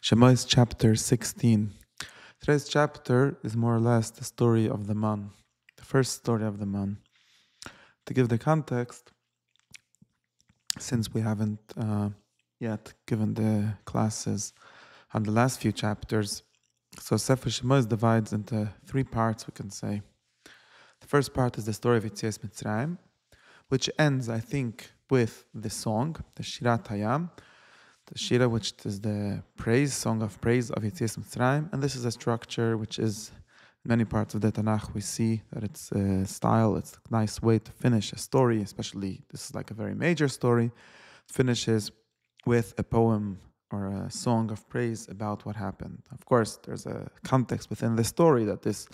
Shemos Chapter 16. Today's chapter is more or less the story of the man, the first story of the man. To give the context, since we haven't yet given the classes on the last few chapters, so Sefer Shemos divides into three parts, we can say. The first part is the story of Yetzias Mitzrayim, which ends, I think, with the song, the Shirat Hayam, the Shira, which is the song of praise of Yetzias Mitzrayim, and this is a structure which is in many parts of the Tanakh. We see that it's a style, it's a nice way to finish a story, especially this is like a very major story, finishes with a poem or a song of praise about what happened. Of course, there's a context within the story that this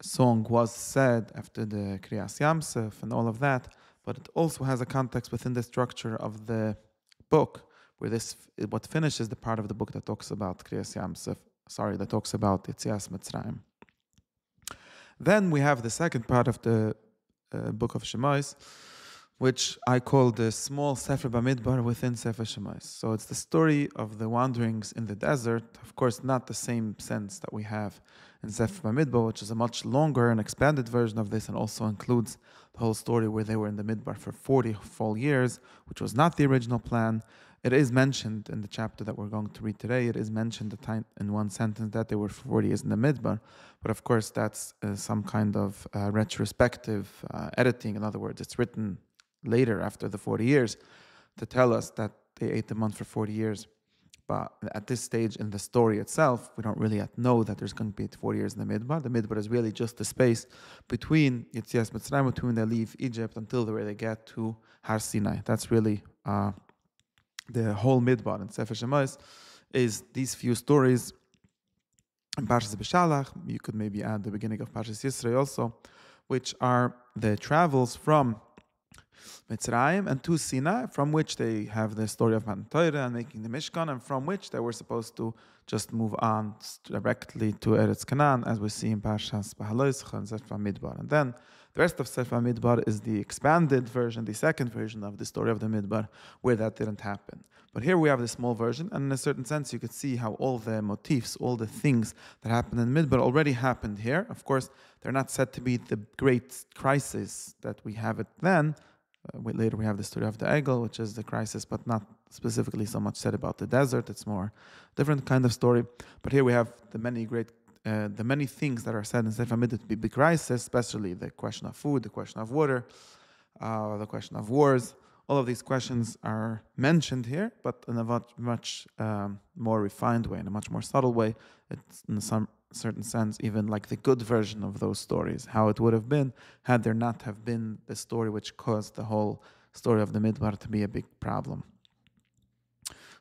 song was said after the Kriyas Yamsef and all of that, but it also has a context within the structure of the book, where what finishes the part of the book that talks about Kriyas Yamsef, that talks about Yetzias Mitzrayim. Then we have the second part of the book of Shemos, which I call the small Sefer Bamidbar within Sefer Shemos. So it's the story of the wanderings in the desert, of course not the same sense that we have in Sefer Bamidbar, which is a much longer and expanded version of this, and also includes the whole story where they were in the Midbar for 40 full years, which was not the original plan. It is mentioned in the chapter that we're going to read today, it is mentioned in one sentence that they were 40 years in the Midbar, but of course that's some kind of retrospective editing. In other words, it's written later after the 40 years to tell us that they ate the month for 40 years. But at this stage in the story itself, we don't really yet know that there's going to be 40 years in the Midbar. The Midbar is really just the space between Yetzias Mitzrayim, between they leave Egypt until where they get to Har Sinai. That's really the whole Midbar. And Sefer Shemos is these few stories. In Parshas B'Shalach, you could maybe add the beginning of Parshas Yisro also, which are the travels from Mitzrayim and to Sinai, from which they have the story of Matan Torah and making the Mishkan, and from which they were supposed to just move on directly to Eretz Canaan, as we see in Parshas Behaloischa and Sefer Midbar. And then the rest of Sefer Midbar is the expanded version, the second version of the story of the Midbar, where that didn't happen. But here we have the small version, and in a certain sense you could see how all the motifs, all the things that happened in Midbar already happened here. Of course, they're not said to be the great crisis that we have it then. Later we have the story of the Egel, which is the crisis, but not specifically so much said about the desert. It's more different kind of story. But here we have the many things that are said in Sefer Midbar to be big crisis, especially the question of food, the question of water, the question of wars. All of these questions are mentioned here, but in a much more refined way, in a much more subtle way. It's in some certain sense even like the good version of those stories, how it would have been had there not have been the story which caused the whole story of the Midbar to be a big problem.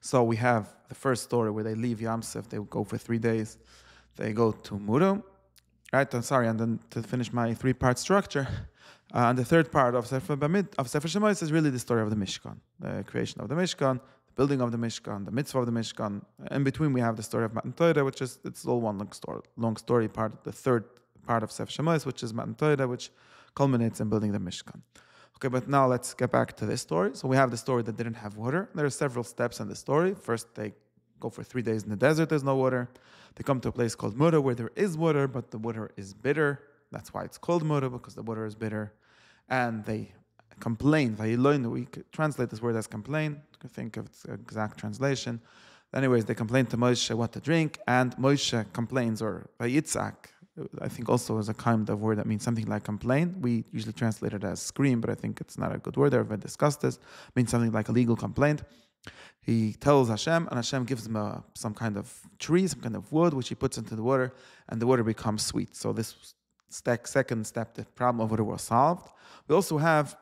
So we have the first story where they leave Yamsef, they go for 3 days, they go to Muru, right? And then to finish my three-part structure, and the third part of Sefer Shemos is really the story of the Mishkan, the creation of the Mishkan, the building of the Mishkan, the mitzvah of the Mishkan. In between we have the story of Matan Torah, which is, it's all one long story part, the third part of Sefer Shemos, which is Matan Torah, which culminates in building the Mishkan. Okay, but now let's get back to this story. So we have the story that didn't have water. There are several steps in the story. First, they go for 3 days in the desert, there's no water. They come to a place called Mura where there is water, but the water is bitter. That's why it's called Mura, because the water is bitter. And they complain. We translate this word as complain. You can think of its exact translation. Anyways, they complain to Moshe what to drink, and Moshe complains, or Yitzchok, I think also is a kind of word that means something like complain. We usually translate it as scream, but I think it's not a good word. I've discussed this. It means something like a legal complaint. He tells Hashem, and Hashem gives him some kind of tree, some kind of wood, which he puts into the water, and the water becomes sweet. So this second step, the problem of water was solved. We also have,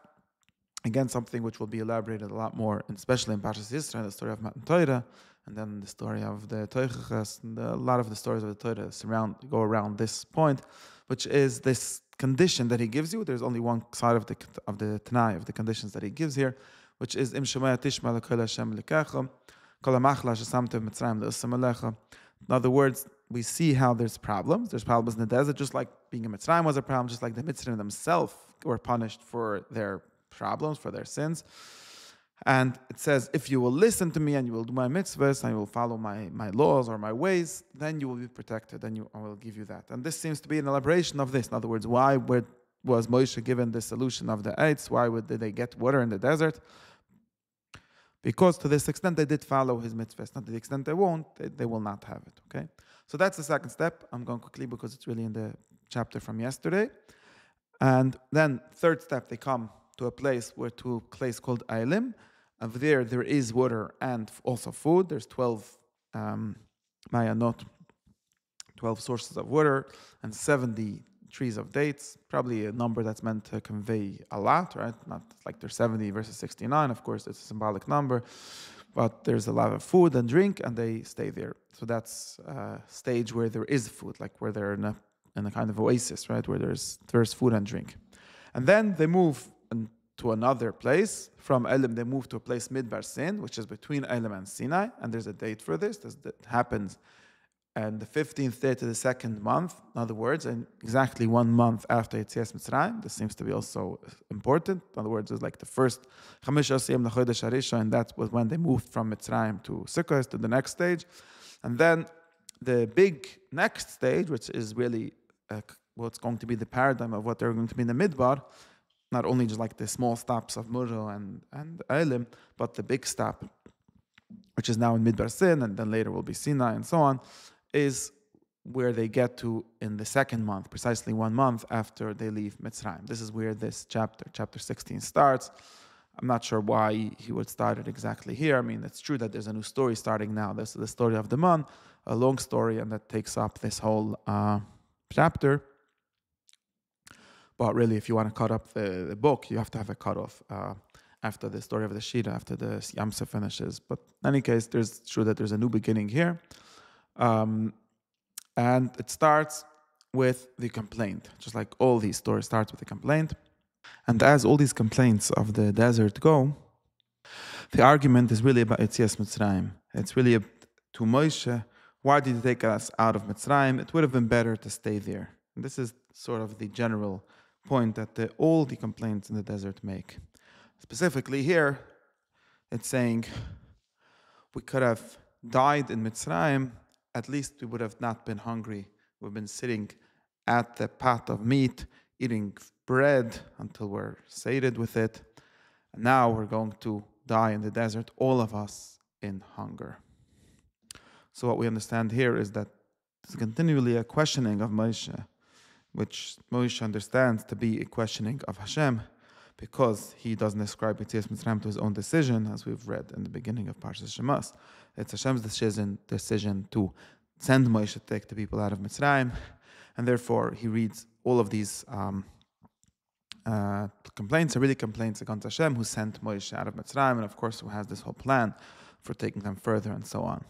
again, something which will be elaborated a lot more, especially in Parshas Yisro, the story of Matan Torah, and then the story of the Teichachas, and a lot of the stories of the Torah go around this point, which is this condition that he gives you. There's only one side of the Tanai, of the conditions that he gives here, which is Im Shemaya Tishma L'Kol Hashem L'Kecha, Kol HaMachla Shesamtev Mitzrayim L'Usam Alecha. In other words, we see how there's problems. There's problems in the desert, just like being in Mitzrayim was a problem, just like the Mitzrayim themselves were punished for their problems, for their sins. And it says, if you will listen to me and you will do my mitzvahs and you will follow my laws or my ways, then you will be protected and I will give you that. And this seems to be an elaboration of this. In other words, why was Moshe given the solution of the eights? Why did they get water in the desert? Because to this extent they did follow his mitzvahs. Not to the extent they won't, they will not have it. Okay? So that's the second step. I'm going quickly because it's really in the chapter from yesterday. And then third step, they come to a place called Eilim. And there is water and also food. There's 12 12 sources of water and 70 trees of dates. Probably a number that's meant to convey a lot, right? Not like there's 70 versus 69. Of course, it's a symbolic number. But there's a lot of food and drink, and they stay there. So that's a stage where there is food, like where they're in a kind of oasis, right? Where there's food and drink. And then they move to another place. From Elim, they move to a place Midbar Sin, which is between Elim and Sinai. And there's a date for this. That happens on the 15th day to the second month. In other words, and exactly 1 month after Yetzias Mitzrayim. This seems to be also important. In other words, it's like the first Chamish Asiyim L'Chodesh Harisha, and that was when they moved from Mitzrayim to Sukkot, to the next stage. And then the big next stage, which is really what's going to be the paradigm of what they're going to be in the Midbar, not only just like the small stops of Muro and Elim, but the big stop, which is now in Midbar Sin, and then later will be Sinai and so on, is where they get to in the second month, precisely 1 month after they leave Mitzrayim. This is where this chapter 16, starts. I'm not sure why he would start it exactly here. I mean, it's true that there's a new story starting now. This is the story of the man, a long story, and that takes up this whole chapter. But really, if you want to cut up the book, you have to have a cutoff after the story of the Shira, after the Yamsa finishes. But in any case, it's true that there's a new beginning here. And it starts with the complaint. Just like all these stories starts with a complaint. And as all these complaints of the desert go, the argument is really about Yetzias Mitzrayim. It's really to Moshe, why did you take us out of Mitzrayim? It would have been better to stay there. And this is sort of the general point that all the complaints in the desert make. Specifically here, it's saying we could have died in Mitzrayim, at least we would have not been hungry. We've been sitting at the pot of meat, eating bread until we're sated with it. And now we're going to die in the desert, all of us in hunger. So what we understand here is that there's continually a questioning of Moshe, which Moshe understands to be a questioning of Hashem, because he doesn't ascribe Yetzias Mitzrayim to his own decision, as we've read in the beginning of Parshas Shemos. It's Hashem's decision to send Moshe to take the people out of Mitzrayim, and therefore he reads all of these complaints, are really complaints against Hashem, who sent Moshe out of Mitzrayim, and of course who has this whole plan for taking them further and so on.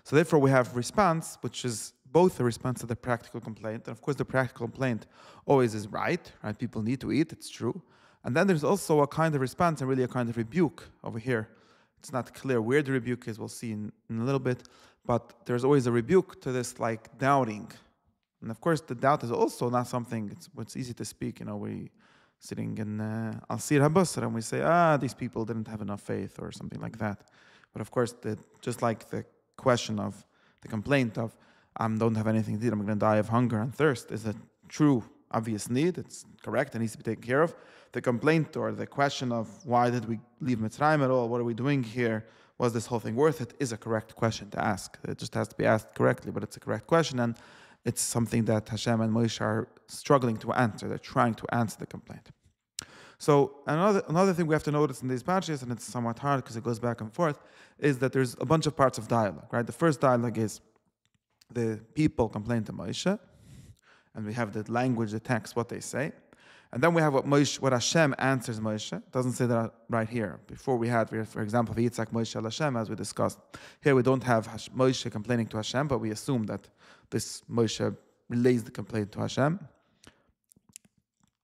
So therefore we have response, which is both a response to the practical complaint, and of course the practical complaint always is right? People need to eat, it's true. And then there's also a kind of response and really a kind of rebuke over here. It's not clear where the rebuke is, we'll see in a little bit, but there's always a rebuke to this like doubting. And of course the doubt is also not something, it's easy to speak, we sitting in Al-Sir HaBasra and we say, these people didn't have enough faith or something like that. But of course, just like the question of the complaint of, I don't have anything to eat, I'm going to die of hunger and thirst, is a true, obvious need. It's correct, it needs to be taken care of. The complaint or the question of why did we leave Mitzrayim at all, what are we doing here, was this whole thing worth it, is a correct question to ask. It just has to be asked correctly, but it's a correct question, and it's something that Hashem and Moshe are struggling to answer. They're trying to answer the complaint. So another thing we have to notice in these passages, and it's somewhat hard because it goes back and forth, is that there's a bunch of parts of dialogue, right? The first dialogue is the people complain to Moshe, and we have the language, the text, what they say. And then we have what Hashem answers Moshe. It doesn't say that right here. Before we had, for example, Yitzchok Moshe Hashem, as we discussed. Here we don't have Moshe complaining to Hashem, but we assume that this Moshe relays the complaint to Hashem.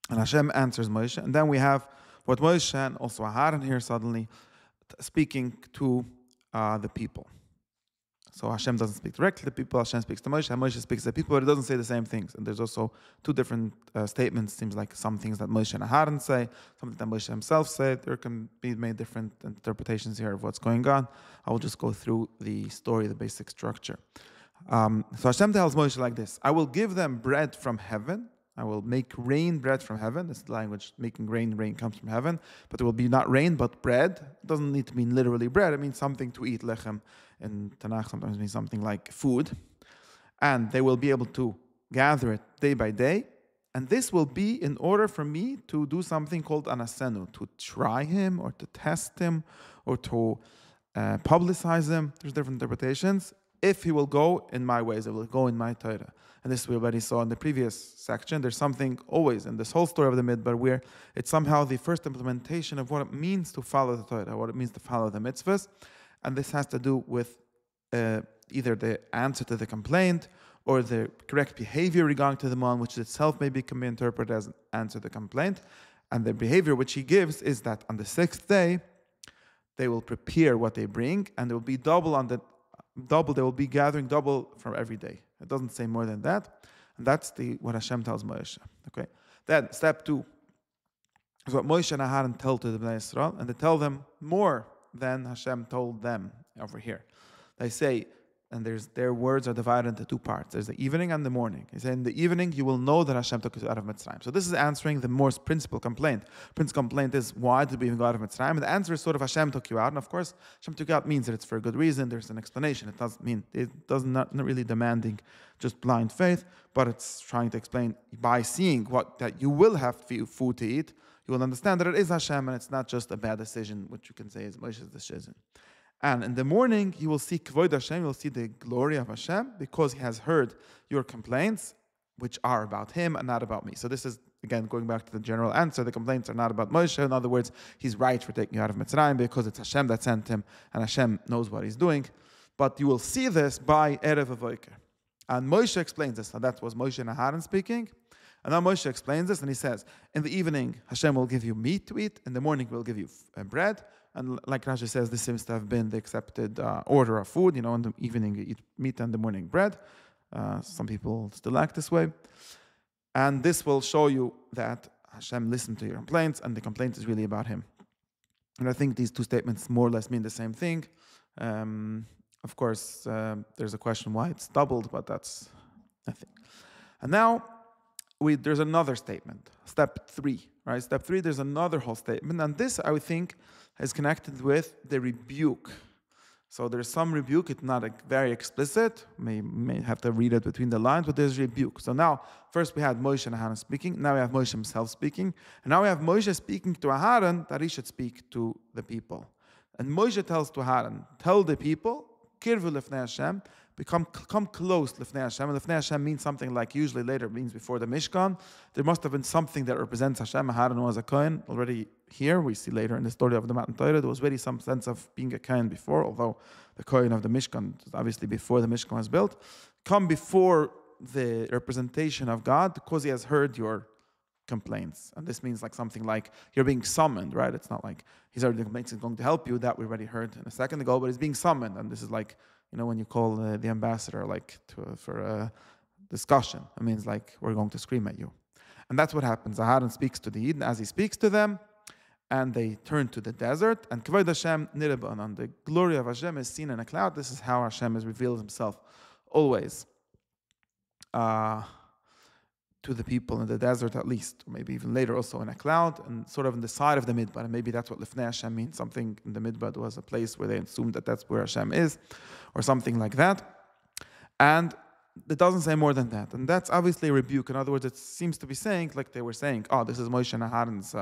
And Hashem answers Moshe. And then we have what Moshe and also Aharon here suddenly speaking to the people. So Hashem doesn't speak directly to people, Hashem speaks to Moshe, and Moshe speaks to people, but it doesn't say the same things. And there's also two different statements. Seems like some things that Moshe and Aharon say, something that Moshe himself said. There can be made different interpretations here of what's going on. I will just go through the story, the basic structure. So Hashem tells Moshe like this: I will give them bread from heaven. I will make rain bread from heaven. This is the language, making rain comes from heaven. But it will be not rain, but bread. It doesn't need to mean literally bread. It means something to eat. Lechem in Tanakh sometimes means something like food. And they will be able to gather it day by day. And this will be in order for me to do something called anasenu, to try him or to test him or to publicize him. There's different interpretations. If he will go in my ways, it will go in my Torah. And this we already saw in the previous section. There's something always in this whole story of the Midbar where it's somehow the first implementation of what it means to follow the Torah, what it means to follow the mitzvahs. And this has to do with either the answer to the complaint or the correct behavior regarding to the man, which itself maybe can be interpreted as an answer to the complaint. And the behavior which he gives is that on the sixth day, they will prepare what they bring, and there will be they will be gathering double from every day. It doesn't say more than that. And that's what Hashem tells Moshe. Okay. Then, step 2 is what Moshe and Aharon tell to the Bnei Yisrael, and they tell them more than Hashem told them over here. They say, and their words are divided into 2 parts. There's the evening and the morning. He said, in the evening, you will know that Hashem took you out of Mitzrayim. So this is answering the most principal complaint. Principal complaint is, why did we even go out of Mitzrayim? And the answer is sort of Hashem took you out. And of course, Hashem took you out means that it's for a good reason. There's an explanation. It does not really demanding just blind faith, but it's trying to explain by seeing that you will have food to eat, you will understand that it is Hashem and it's not just a bad decision, which you can say is Moshe's decision. And in the morning, you will see Kvoid Hashem, you will see the glory of Hashem, because He has heard your complaints, which are about Him and not about me. So this is, again, going back to the general answer, the complaints are not about Moshe. In other words, he's right for taking you out of Mitzrayim because it's Hashem that sent him, and Hashem knows what He's doing. But you will see this by Erev Avoker. And Moshe explains this. And that was Moshe and Aharon speaking. And now Moshe explains this, and he says, in the evening, Hashem will give you meat to eat. In the morning, He will give you bread. And like Rashi says, this seems to have been the accepted order of food. In the evening you eat meat, and in the morning bread. Some people still act this way. And this will show you that Hashem listened to your complaints, and the complaint is really about Him. And I think these 2 statements more or less mean the same thing. Of course, there's a question why it's doubled, but that's nothing. And now, there's another statement, step 3, right? Step 3, there's another whole statement, and this, I would think, is connected with the rebuke. So there's some rebuke, it's not very explicit, may have to read it between the lines, but there's rebuke. So now, first we had Moshe and Aharon speaking, now we have Moshe himself speaking, and now we have Moshe speaking to Aharon that he should speak to the people. And Moshe tells to Aharon, tell the people, Kirvu lefnei Hashem, come close lefnei Hashem. And lefnei Hashem means something like, usually later means before the Mishkan. There must have been something that represents Hashem. Aharon was a Kohen already here. We see later in the story of the Matan Torah, there was already some sense of being a Kohen before, although the Kohen of the Mishkan, obviously before the Mishkan was built. Come before the representation of God because He has heard your complaints. And this means like something like you're being summoned, right? It's not like He's heard the complaints, He's going to help you. That we already heard in a second ago, but He's being summoned. And this is like, when you call the ambassador for a discussion, it means like we're going to scream at you. And that's what happens. Aharon speaks to the Eden as he speaks to them, and they turn to the desert. And Kavod Hashem Nirabanan, the glory of Hashem is seen in a cloud. This is how Hashem has revealed Himself always to the people in the desert, at least, or maybe even later also in a cloud, and sort of in the side of the Midbar. And maybe that's what Lifnei Hashem means. Something in the Midbar was a place where they assumed that that's where Hashem is, or something like that. And it doesn't say more than that. And that's obviously a rebuke. In other words, it seems to be saying, like they were saying, this is Moshe and Aharon's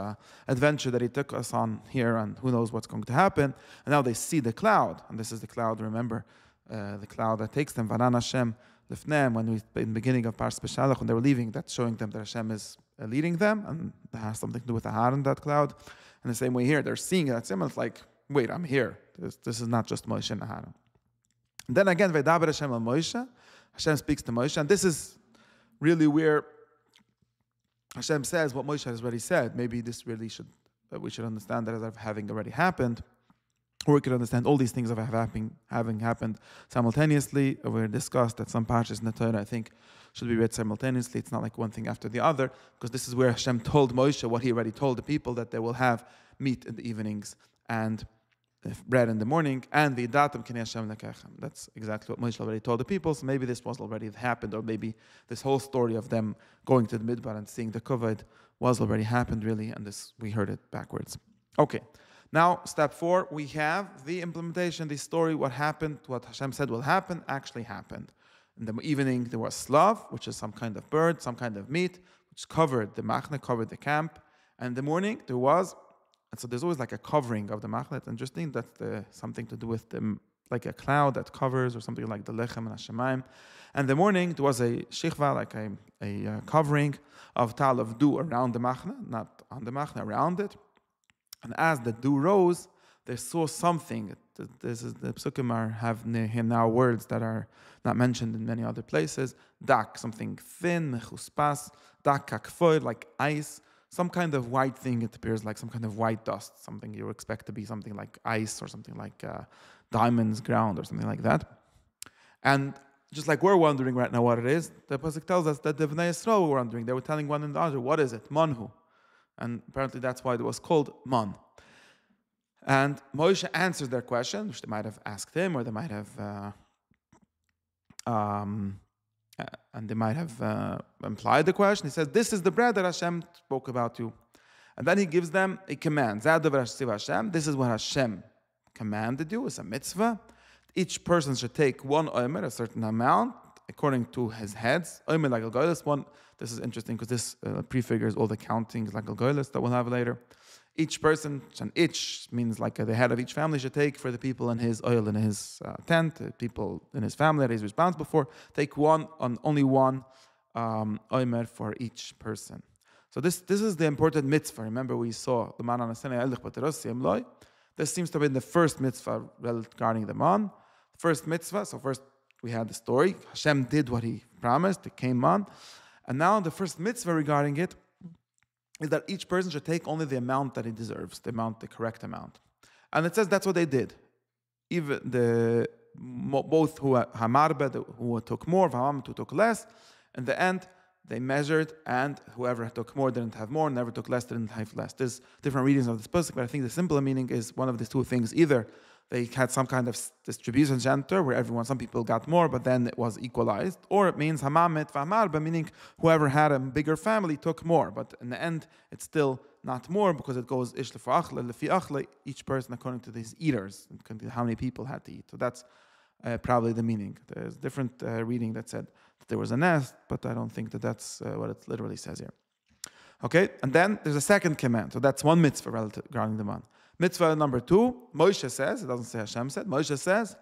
adventure that he took us on here, and who knows what's going to happen. And now they see the cloud. And this is the cloud, remember, the cloud that takes them, Vanan Hashem Lifneim, in the beginning of Parshas Beshalach, when they were leaving, that's showing them that Hashem is leading them, and that has something to do with Aharon, that cloud. And the same way here, they're seeing it. It's like, wait, I'm here. This is not just Moshe and Aharon. And then again, Veidaber Hashem al Moshe, Hashem speaks to Moshe, and this is really where Hashem says what Moshe has already said. Maybe this really we should understand that as having already happened. Or we could understand all these things of having happened simultaneously. We discussed that some parshas in the Torah, I think, should be read simultaneously. It's not like one thing after the other, because this is where Hashem told Moshe what he already told the people, that they will have meat in the evenings and bread in the morning, and the datum k'nei Hashem lekechem. That's exactly what Moshe already told the people. So maybe this was already happened, or maybe this whole story of them going to the midbar and seeing the kavod was already happened, really, and this we heard it backwards. Okay, now step 4, we have the implementation, the story, what happened, what Hashem said will happen, actually happened. In the evening there was slav, which is some kind of bird, some kind of meat, which covered the machne, covered the camp. And in the morning there was, and so there's always like a covering of the machne. It's interesting, that's something to do with like a cloud that covers, or something like the lechem and hashemayim. And in the morning there was a shichva, like a covering of tal of dew around the machne, not on the machne, around it. And as the dew rose, they saw something. This is the psukim have here now words that are not mentioned in many other places. Dak, something thin, mechuspas, dak kakfoid, like ice, some kind of white thing. It appears like some kind of white dust, something you expect to be something like ice, or something like diamonds ground, or something like that. And just like we're wondering right now what it is, the pasuk tells us that the Bnei Yisrael were wondering. They were telling one another, what is it? Manhu. And apparently that's why it was called Man. And Moshe answers their question, which they might have asked him, or they might have, implied the question. He says, "This is the bread that Hashem spoke about you," and then he gives them a command. This is what Hashem commanded you. It's a mitzvah. Each person should take one omer, a certain amount, according to his heads. Omer like al one. This is interesting because this prefigures all the countings like al that we'll have later. Each person, and each means like the head of each family, should take for the people in his oil in his tent, the people in his family that he's responsible for, take only one omer for each person. So this is the important mitzvah. Remember we saw the man on the This seems to have been the first mitzvah regarding the man. First mitzvah, so first we had the story. Hashem did what he promised, it came on. And now the first mitzvah regarding it is that each person should take only the amount that he deserves, the correct amount. And it says that's what they did. Even both who took more, who took less, in the end, they measured, and whoever took more didn't have more, never took less didn't have less. There's different readings of this pasuk, but I think the simpler meaning is one of these two things. Either they had some kind of distribution center where some people got more, but then it was equalized, or it means hamamet v'hamarba, meaning whoever had a bigger family took more, but in the end it's still not more, because it goes ish lefi achle, each person according to these eaters, according to how many people had to eat. So that's probably the meaning. There's different reading that said that there was a nest, but I don't think that that's what it literally says here. Okay, and then there's a second command. So that's one mitzvah regarding the man. Mitzvah number 2, Moshe says, it doesn't say Hashem said, Moshe says,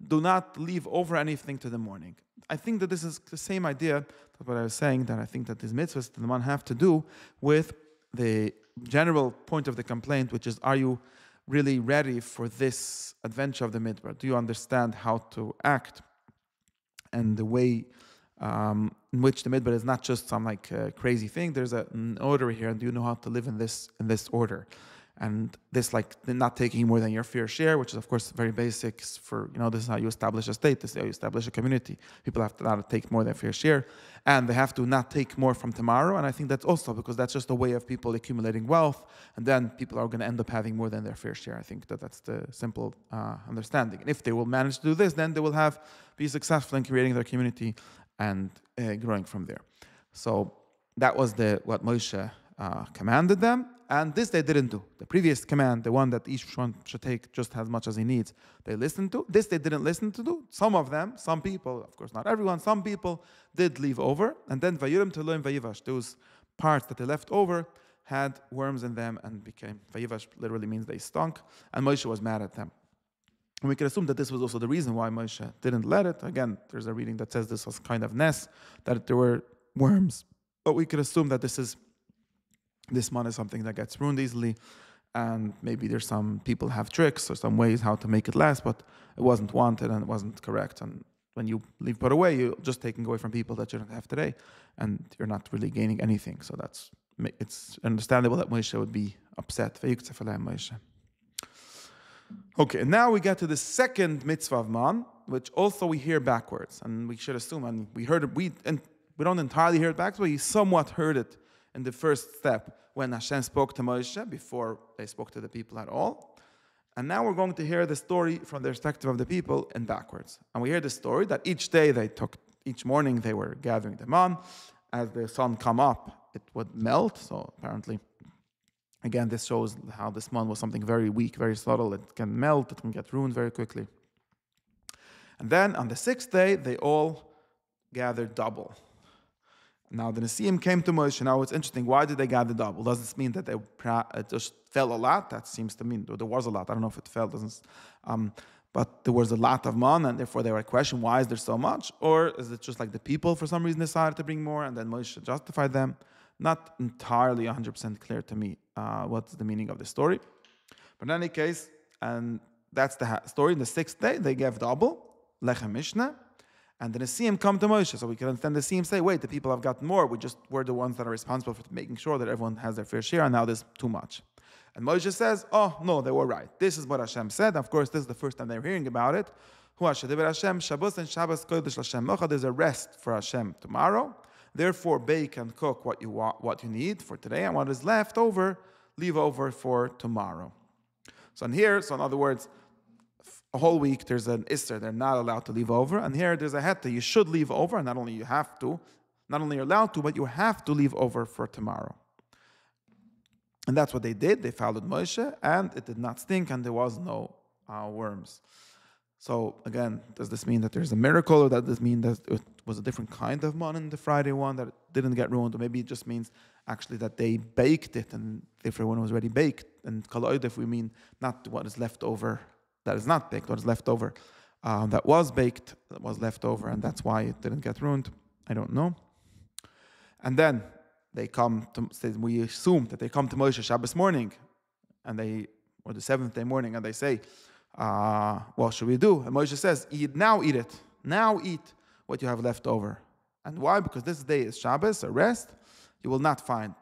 do not leave over anything to the morning. I think that this is the same idea, that's what I was saying, that I think that these mitzvahs to the man have to do with the general point of the complaint, which is, are you really ready for this adventure of the midbar? Do you understand how to act, and the way in which the midbar is not just some crazy thing? There's an order here, and do you know how to live in this order? And this, like not taking more than your fair share, which is of course very basic for, this is how you establish a state, this is how you establish a community. People have to not take more than fair share, and they have to not take more from tomorrow. And I think that's also because that's just a way of people accumulating wealth, and then people are going to end up having more than their fair share. I think that's the simple understanding. And if they will manage to do this, then they will be successful in creating their community and growing from there. So that was what Moshe commanded them. And this they didn't do. The previous command, the one that each one should take just as much as he needs, they listened to. This they didn't listen to do. Some people, of course not everyone, some people did leave over. And then Vayurim Teloim Vayivash, those parts that they left over had worms in them and became, Vayivash literally means they stunk. And Moshe was mad at them. And we can assume that this was also the reason why Moshe didn't let it. Again, there's a reading that says this was kind of nest, that there were worms. But we could assume that this man is something that gets ruined easily, and maybe there's some people have tricks or some ways how to make it last, but it wasn't wanted and it wasn't correct. And when you put away, you're just taking away from people that you don't have today, and you're not really gaining anything. So it's understandable that Moshe would be upset. Okay, now we get to the second mitzvah of man, which also we hear backwards, and we should assume, and we heard it, we don't entirely hear it backwards, but we somewhat heard it in the first step when Hashem spoke to Moshe before they spoke to the people at all. And now we're going to hear the story from the perspective of the people in backwards. And we hear the story that each morning they were gathering the man. As the sun come up, it would melt. So apparently, again, this shows how this man was something very weak, very subtle. It can melt, it can get ruined very quickly. And then on the sixth day, they all gathered double. Now the Nesiim came to Moshe. Now it's interesting. Why did they gather double? Does this mean that it just fell a lot? That seems to mean there was a lot. I don't know if it fell. But there was a lot of man, and therefore they were questioning, why is there so much? Or is it just like the people for some reason decided to bring more, and then Moshe justified them? Not entirely 100% clear to me what's the meaning of the story. But in any case, and that's the story. In the sixth day, they gave double, Lechem Mishnah. And the Nesiim come to Moshe, so we can understand the Nesiim say, wait, the people have gotten more. We're the ones that are responsible for making sure that everyone has their fair share, and now there's too much. And Moshe says, oh, no, they were right. This is what Hashem said. Of course, this is the first time they're hearing about it. There's a rest for Hashem tomorrow. Therefore, bake and cook what you want, what you need for today, and what is left over, leave over for tomorrow. So in other words, a whole week there's an Isser, they're not allowed to leave over, and here there's a heta, you should leave over, and not only you're allowed to, but you have to leave over for tomorrow. And that's what they did. They followed Moshe, and it did not stink, and there was no worms. So again, does this mean that there's a miracle, or does this mean that it was a different kind of man in the Friday one that didn't get ruined? Or maybe it just means actually that they baked it, and if everyone was already baked, and kaloid, if we mean not what is left over, that is not baked, what is left over, that was baked, that was left over, and that's why it didn't get ruined. I don't know. And then they come to, we assume that they come to Moshe Shabbos morning, or the seventh day morning, and they say, what should we do? And Moshe says, eat it. Now eat what you have left over. And why? Because this day is Shabbos, a rest. You will not find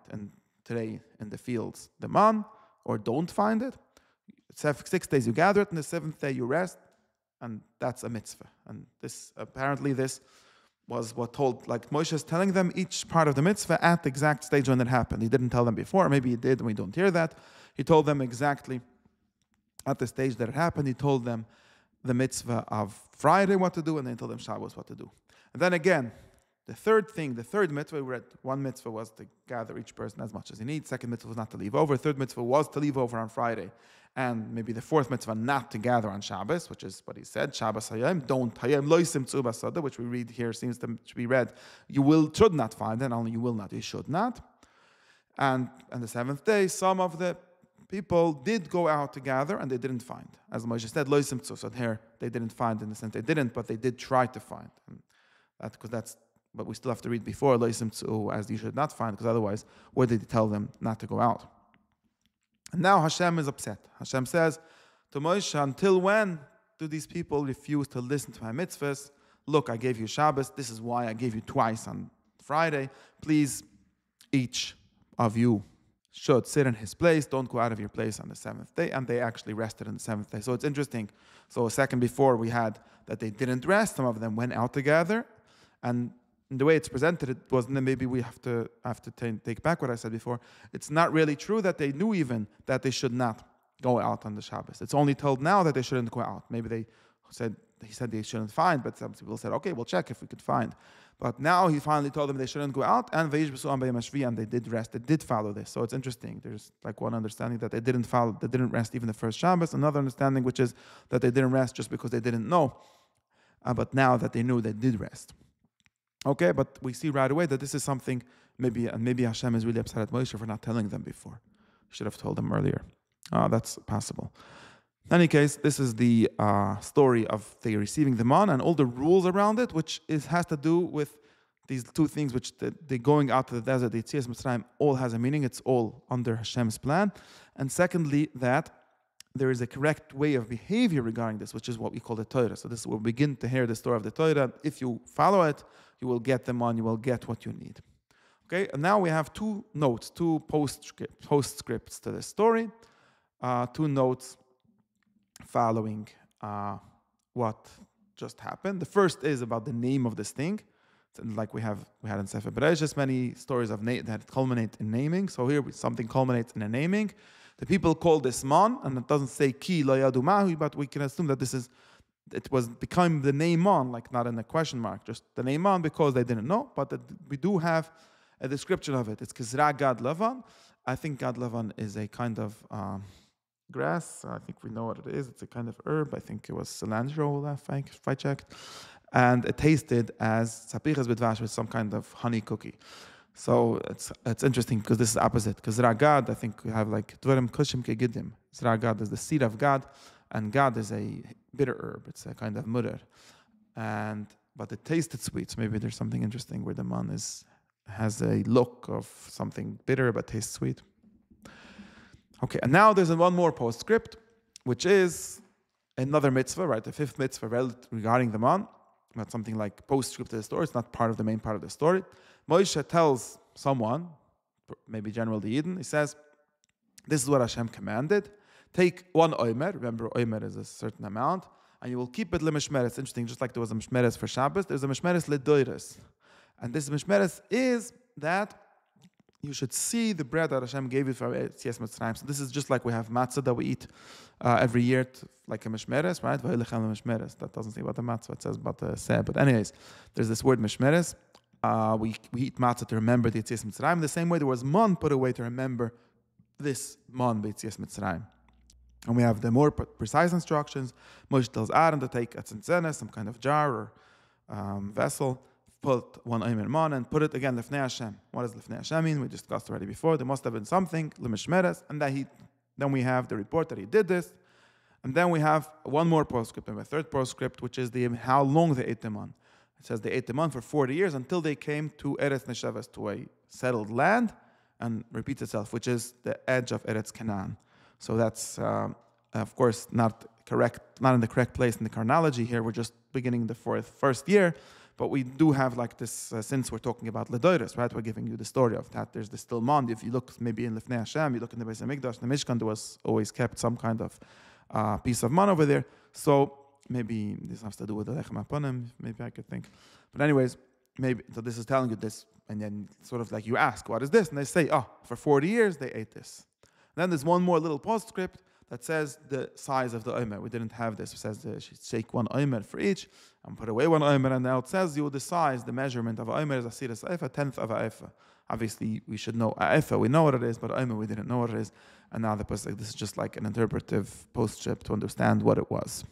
today in the fields the man, or don't find it. 6 days you gather it, and the seventh day you rest, and that's a mitzvah. And this was what told, like Moshe is telling them each part of the mitzvah at the exact stage when it happened. He didn't tell them before, maybe he did, and we don't hear that. He told them exactly at the stage that it happened. He told them the mitzvah of Friday what to do, and then he told them Shabbos what to do. And then again, the third mitzvah, we read one mitzvah was to gather each person as much as he needs. Second mitzvah was not to leave over. Third mitzvah was to leave over on Friday. And maybe the fourth mitzvah, not to gather on Shabbos, which is what he said, Shabbos hayom, don't hayom, loisim tzu basada, which we read here, seems to be read, should not find, and only you will not, you should not. And on the seventh day, some of the people did go out to gather, and they didn't find. As Moshe said, loisim tzu, so here, they didn't find, in the sense they didn't, but they did try to find. And but we still have to read before, loisim tzu, as you should not find, because otherwise, where did he tell them not to go out? And now Hashem is upset. Hashem says to Moshe, until when do these people refuse to listen to my mitzvahs? Look, I gave you Shabbos. This is why I gave you twice on Friday. Please, each of you should sit in his place. Don't go out of your place on the seventh day. And they actually rested on the seventh day. So it's interesting. So a second before we had that they didn't rest. Some of them went out together. And the way it's presented, it wasn't, maybe we have to take back what I said before. It's not really true that they knew even that they should not go out on the Shabbos. It's only told now that they shouldn't go out. Maybe he said they shouldn't find, but some people said, okay, we'll check if we could find. But now he finally told them they shouldn't go out, and they did rest. They did follow this. So it's interesting. There's like one understanding that they didn't rest even the first Shabbos. Another understanding, which is that they didn't rest just because they didn't know. But now that they knew, they did rest. Okay, but we see right away that this is something, maybe Hashem is really upset at Moshe for not telling them before. He should have told them earlier. That's possible. In any case, this is the story of they receiving the man and all the rules around it, which has to do with these two things, which the going out to the desert, the Yetzias Mitzrayim, all has a meaning. It's all under Hashem's plan. And secondly, that there is a correct way of behavior regarding this, which is what we call the Torah. So this will begin to hear the story of the Torah. If you follow it, you will get the man, you will get what you need. Okay, and now we have two notes, two postscripts to the story. Two notes following what just happened. The first is about the name of this thing. Like we had in Sefer Bereshis, many stories of that culminate in naming. So here something culminates in a naming. The people call this man, and it doesn't say ki lo yadu mahu, but we can assume that it was become the name on, like not in a question mark, just the name on because they didn't know. But we do have a description of it. It's Kizra Gad Lavan. I think Gad Lavan is a kind of grass. I think we know what it is. It's a kind of herb. I think it was cilantro, if I checked. And it tasted as sapichas b'dvash, with some kind of honey cookie. So it's interesting because this is opposite. Because Ragad, I think we have like dvarim kushim kegidim. Ragad is the seed of God, and God is a bitter herb. It's a kind of mudar, but it tasted sweet. So maybe there's something interesting where the man has a look of something bitter but tastes sweet. Okay, and now there's one more postscript, which is another mitzvah, right? The fifth mitzvah regarding the man. Not something like postscript to the story. It's not part of the main part of the story. Moshe tells someone, maybe General the Eden, he says, this is what Hashem commanded. Take one oimer. Remember, oimer is a certain amount. And you will keep it lemishmeres. It's interesting, just like there was a mishmeres for Shabbos, there's a mishmeres ledoires. And this mishmeres is that you should see the bread that Hashem gave you for Yetzias Mitzrayim. So this is just like we have matzah that we eat every year, like a mishmeres, right? That doesn't say about the matzah, it says about the seh. But anyways, there's this word mishmeres. We eat matzah to remember the Yetzias Mitzrayim. The same way there was man put away to remember this man Yetzias Mitzrayim. And we have the more precise instructions. Moshe tells Aaron to take a tzintzenes, some kind of jar or vessel, put one omer man and put it again lifnei Hashem. What does lifnei Hashem mean? We discussed already before. There must have been something lemishmeres, and then we have the report that he did this, and then we have one more postscript, and a third postscript, which is how long they ate them on. It says they ate them on for 40 years until they came to Eretz Neshavas, to a settled land, and repeats itself, which is the edge of Eretz Canaan. So that's of course not in the correct place in the chronology here. We're just beginning the first year. But we do have like this, since we're talking about Ledoiris, right? We're giving you the story of that. There's the still mond. If you look maybe in Lifnei Hashem, you look in the Beis HaMikdash, the Mishkan, there was always kept some kind of piece of man over there. So maybe this has to do with the Lechem Aponim, maybe I could think. But anyways, so this is telling you this, and then sort of like you ask, what is this? And they say, for 40 years they ate this. And then there's one more little postscript that says the size of the omer. We didn't have this. It says she take one omer for each and put away one omer, and now it says the size, the measurement of a omer is asiras efa, 10th of a efa. Obviously, we should know a efa. We know what it is, but omer we didn't know what it is. And now this is just like an interpretive postscript to understand what it was.